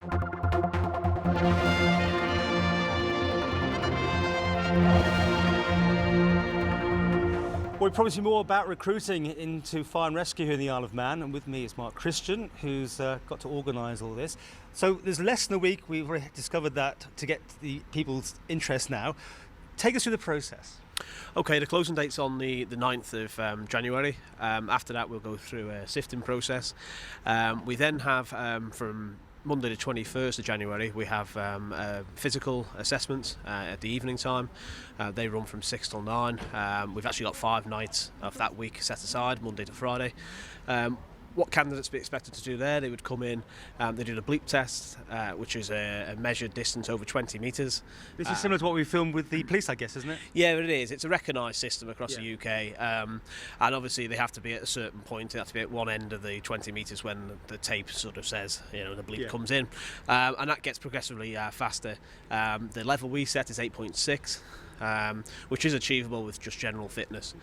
Well, we promise you more about recruiting into fire and rescue here in the Isle of Man, and with me is Mark Christian, who's got to organise all this. So there's less than a week. We've already discovered that to get the people's interest now. Take us through the process. Okay, the closing date's on the 9th of January. After that, we'll go through a sifting process. We then have from Monday the 21st of January, we have physical assessments at the evening time. They run from 6 till 9. We've actually got 5 nights of that week set aside, Monday to Friday. What candidates be expected to do there? They would come in, they do the bleep test, which is a measured distance over 20 metres. This is similar to what we filmed with the police, I guess, isn't it? Yeah, it is. It's a recognised system across the UK, and obviously they have to be at a certain point. They have to be at one end of the 20 metres when the tape sort of says, the bleep comes in, and that gets progressively faster. The level we set is 8.6. Which is achievable with just general fitness.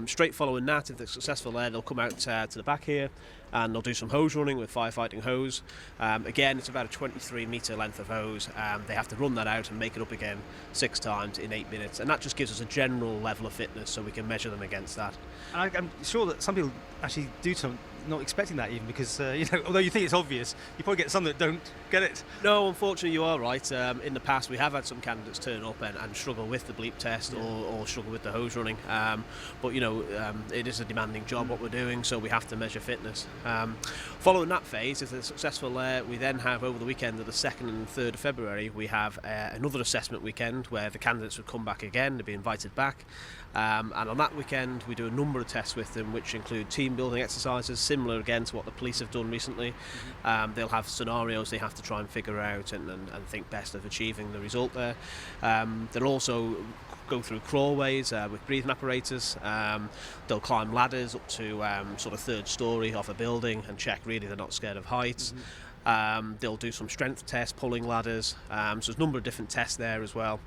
Straight following that, if they're successful there, they'll come out to the back here and they'll do some hose running with firefighting hose. Again, it's about a 23 metre length of hose. They have to run that out and make it up again 6 times in 8 minutes, and that just gives us a general level of fitness so we can measure them against that. And I'm sure that some people actually do some not expecting that, even because although you think it's obvious, you probably get some that don't get it. No, unfortunately you are right. In the past we have had some candidates turn up and struggle with the bleep test or struggle with the hose running, but it is a demanding job what we're doing, so we have to measure fitness. Following that phase, if they're successful there, we then have over the weekend of the 2nd and 3rd of February we have another assessment weekend where the candidates would come back again to be invited back. And on that weekend we do a number of tests with them, which include team building exercises similar again to what the police have done recently. They'll have scenarios they have to try and figure out and think best of achieving the result there. They'll also go through crawlways with breathing apparatus. They'll climb ladders up to sort of 3rd story off a building and check really they're not scared of heights. They'll do some strength tests, pulling ladders, so there's a number of different tests there as well.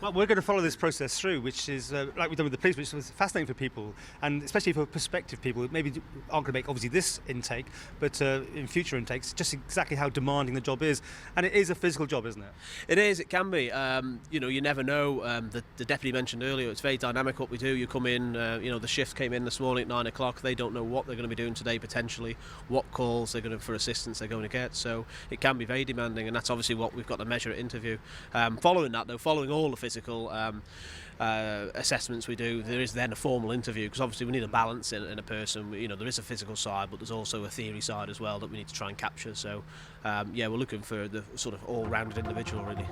Well, we're going to follow this process through, which is like we've done with the police, which was fascinating for people, and especially for prospective people who maybe aren't going to make obviously this intake, but in future intakes, just exactly how demanding the job is. And it is a physical job, isn't it? It is, it can be. You never know. The deputy mentioned earlier, it's very dynamic what we do. You come in, the shift came in this morning at 9 o'clock. They don't know what they're going to be doing today potentially, what calls they're going to, for assistance they're going to get. So it can be very demanding, and that's obviously what we've got to measure at interview. Following that, though, following all the physical assessments we do, there is then a formal interview, because obviously we need a balance in a person. There is a physical side, but there's also a theory side as well that we need to try and capture. So we're looking for the sort of all-rounded individual really.